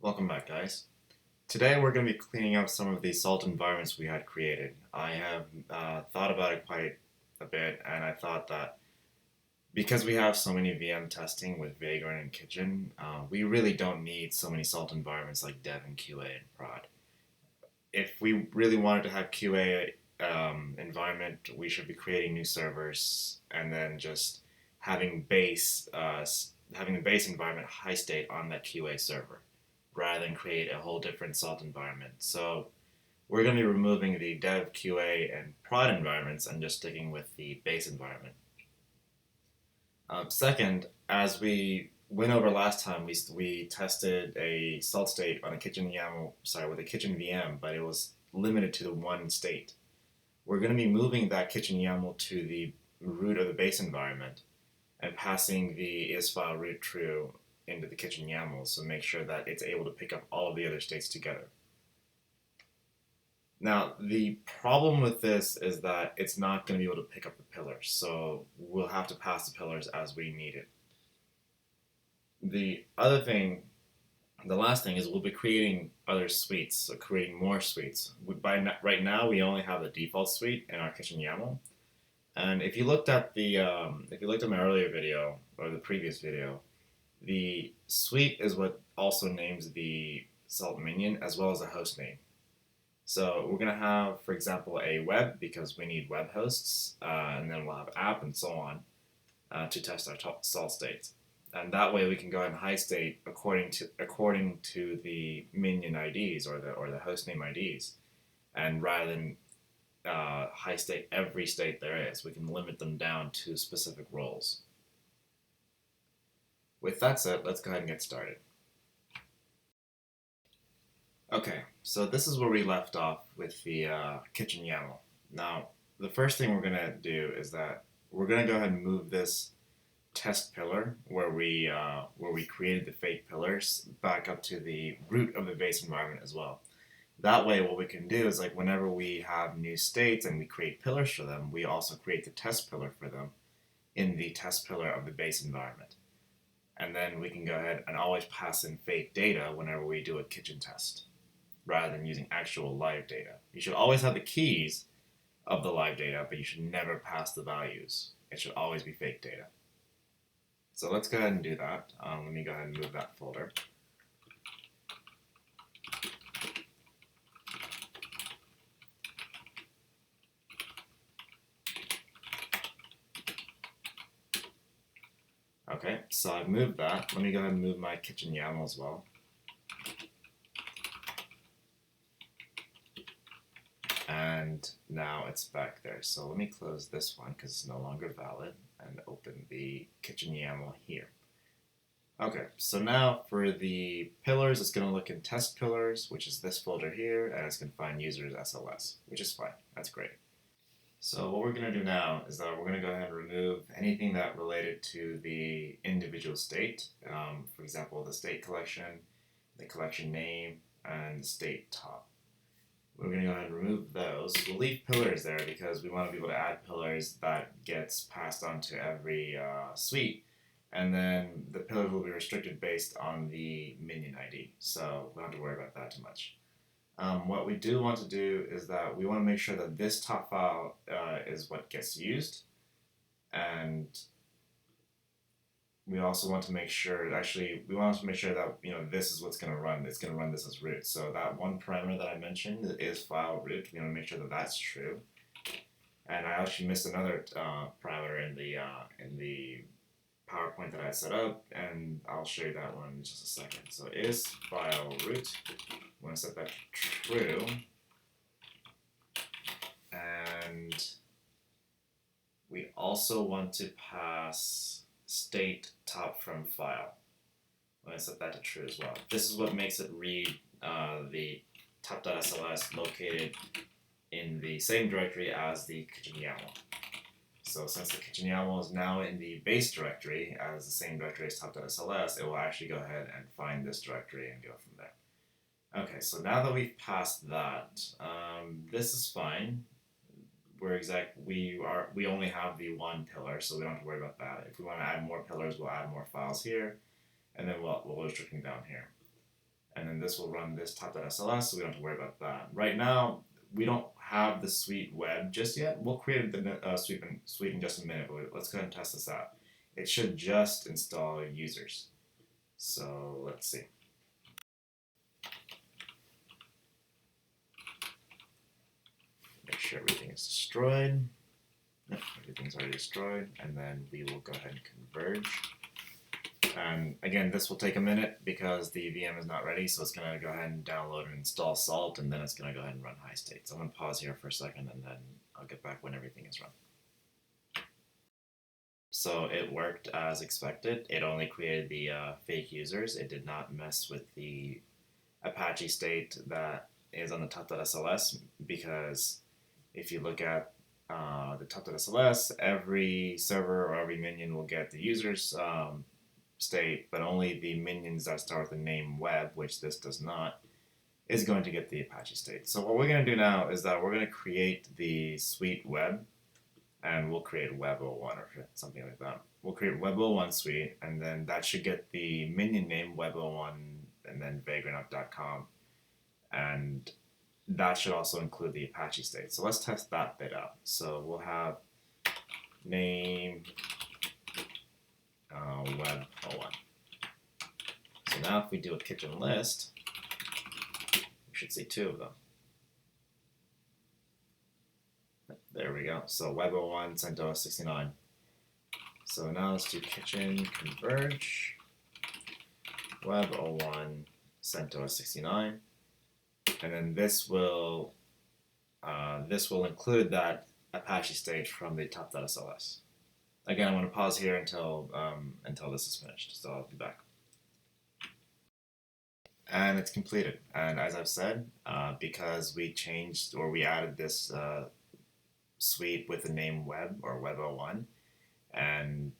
Welcome back, guys. Today we're going to be cleaning up some of the salt environments we had created. I have thought about it quite a bit, and I thought that because we have so many VM testing with Vagrant and Kitchen, we really don't need so many salt environments like dev and QA and prod. If we really wanted to have QA environment, we should be creating new servers and then just having having the base environment high state on that QA server, rather than create a whole different salt environment. So we're going to be removing the dev, QA, and prod environments and just sticking with the base environment. Second, as we went over last time, we tested a salt state on a kitchen YAML, with a kitchen VM, but it was limited to the one state. We're going to be moving that kitchen YAML to the root of the base environment and passing the is_file root true into the kitchen YAML, so make sure that it's able to pick up all of the other states together. Now, the problem with this is that it's not going to be able to pick up the pillars, so we'll have to pass the pillars as we need it. The last thing is we'll be creating other suites, so creating more suites. Right now, we only have the default suite in our kitchen YAML, and if you looked at my earlier video or the previous video, the suite is what also names the salt minion as well as a host name. So we're going to have, for example, a web because we need web hosts, and then we'll have app and so on to test our salt states. And that way we can go ahead and high state according to the minion IDs or the host name IDs. And rather than high state every state there is, we can limit them down to specific roles. With that said, let's go ahead and get started. Okay, so this is where we left off with the kitchen YAML. Now, the first thing we're going to do is that we're going to go ahead and move this test pillar where we created the fake pillars back up to the root of the base environment as well. That way, what we can do is, like, whenever we have new states and we create pillars for them, we also create the test pillar for them in the test pillar of the base environment. And then we can go ahead and always pass in fake data whenever we do a kitchen test, rather than using actual live data. You should always have the keys of the live data, but you should never pass the values. It should always be fake data. So let's go ahead and do that. Let me go ahead and move that folder. Okay, so I've moved that. Let me go ahead and move my kitchen YAML as well. And now it's back there. So let me close this one because it's no longer valid and open the kitchen YAML here. Okay, so now for the pillars, it's going to look in test pillars, which is this folder here, and it's going to find users SLS, which is fine. That's great. So what we're going to do now is that we're going to go ahead and remove anything that related to the individual state. For example, the state collection, the collection name, and the state top. We're going to go ahead and remove those. We'll leave pillars there because we want to be able to add pillars that gets passed on to every suite. And then the pillars will be restricted based on the minion ID. So we don't have to worry about that too much. What we do want to do is that we want to make sure that this top file is what gets used, and we also want to make sure, that this is what's going to run. It's going to run this as root. So that one parameter that I mentioned is file root. We want to make sure that that's true. And I actually missed another parameter in the PowerPoint that I set up, and I'll show you that one in just a second. So is file root. We want to set that to true, and we also want to pass state top from file. I'm going to set that to true as well. This is what makes it read the top.sls located in the same directory as the kitchen YAML. So since the kitchen YAML is now in the base directory as the same directory as top.sls, it will actually go ahead and find this directory and go from there. Okay, so now that we've passed that, this is fine. We only have the one pillar, so we don't have to worry about that. If we want to add more pillars, we'll add more files here, and then we'll restrict them down here. and then this will run this top.sls, so we don't have to worry about that. Right now, we don't have the suite web just yet. We'll create the suite in just a minute, but let's go ahead and test this out. It should just install users. So let's see. Make sure everything is destroyed. Yep, everything's already destroyed, and then we will go ahead and converge. And again, this will take a minute because the VM is not ready, so it's going to go ahead and download and install Salt, and then it's going to go ahead and run high state. So I'm going to pause here for a second, and then I'll get back when everything is run. So it worked as expected. It only created the fake users. It did not mess with the Apache state that is on the top.sls, because if you look at the top.sls, every server or every minion will get the users state, but only the minions that start with the name web, which this does not, is going to get the Apache state. So what we're going to do now is that we're going to create the suite web, and we'll create web 01 or something like that. We'll create web 01 suite, and then that should get the minion name web 01 and then vagrant.com, and that should also include the Apache state. So let's test that bit out. So we'll have name web 01. So now if we do a kitchen list, we should see two of them. There we go. So web 01 CentOS 69. So now let's do kitchen converge web 01 CentOS 69, and then this will include that Apache state from the top.sls. Again, I'm going to pause here until this is finished, so I'll be back. And it's completed. And as I've said, because we changed or we added this suite with the name web or web 01, and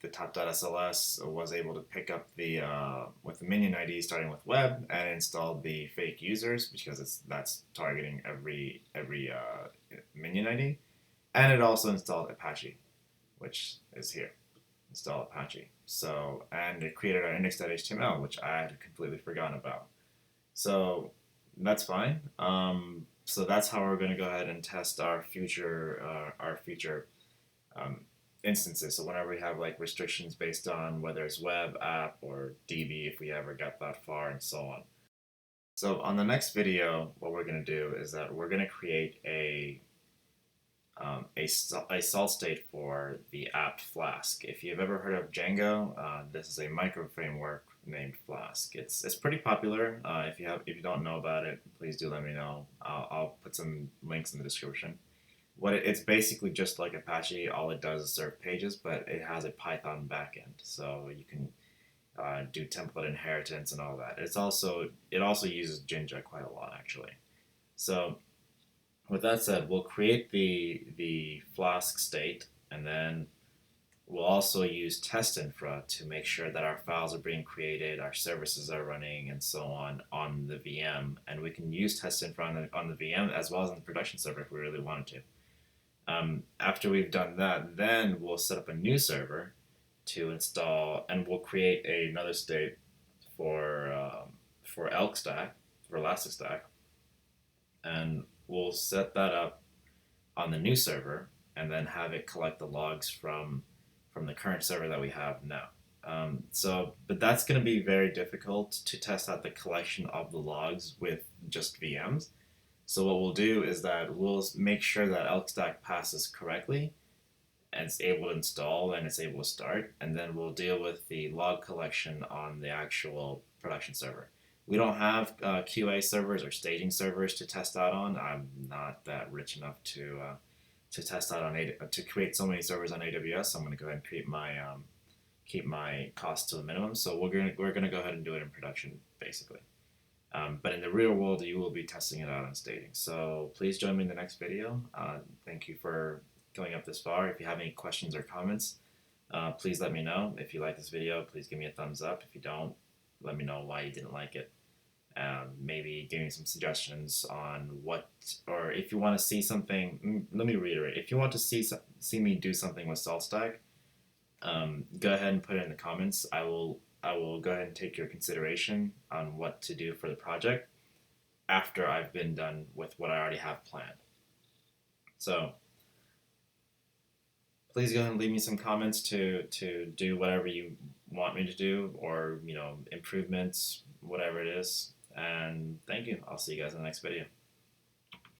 the top.sls was able to pick up the with the minion ID starting with web and install the fake users, because that's targeting every minion ID, and it also installed Apache, which is here, install Apache. So, and it created our index.html, which I had completely forgotten about. So that's fine. So that's how we're going to go ahead and test our future instances. So whenever we have like restrictions based on whether it's web, app, or DB, if we ever get that far, and so on. So on the next video, what we're going to do is that we're going to create a salt state for the app Flask. If you've ever heard of Django, this is a micro framework named Flask. It's pretty popular. If you don't know about it, please do let me know. I'll put some links in the description. It's basically just like Apache. All it does is serve pages, but it has a Python backend, so you can do template inheritance and all that. It also uses Jinja quite a lot, actually. So with that said, we'll create the Flask state, and then we'll also use test infra to make sure that our files are being created, our services are running, and so on the VM. And we can use test infra on the VM as well as on the production server if we really wanted to. After we've done that, then we'll set up a new server to install, and we'll create another state for ElkStack, for Elasticstack, and we'll set that up on the new server, and then have it collect the logs from the current server that we have now. But that's going to be very difficult to test out the collection of the logs with just VMs. So what we'll do is that we'll make sure that ElkStack passes correctly, and it's able to install, and it's able to start, and then we'll deal with the log collection on the actual production server. We don't have QA servers or staging servers to test out on. I'm not that rich enough to test out to create so many servers on AWS. So I'm going to go ahead and keep my costs to a minimum. So we're gonna go ahead and do it in production, basically. But in the real world, you will be testing it out on staging. So please join me in the next video. Thank you for going up this far. If you have any questions or comments, please let me know. If you like this video, please give me a thumbs up. If you don't, let me know why you didn't like it. Maybe give me some suggestions on or if you want to see something. Let me reiterate. If you want to see me do something with SaltStack, go ahead and put it in the comments. I will I will go ahead and take your consideration on what to do for the project after I've been done with what I already have planned. So please go ahead and leave me some comments to do whatever you want me to do, or improvements, whatever it is. And thank you. I'll see you guys in the next video.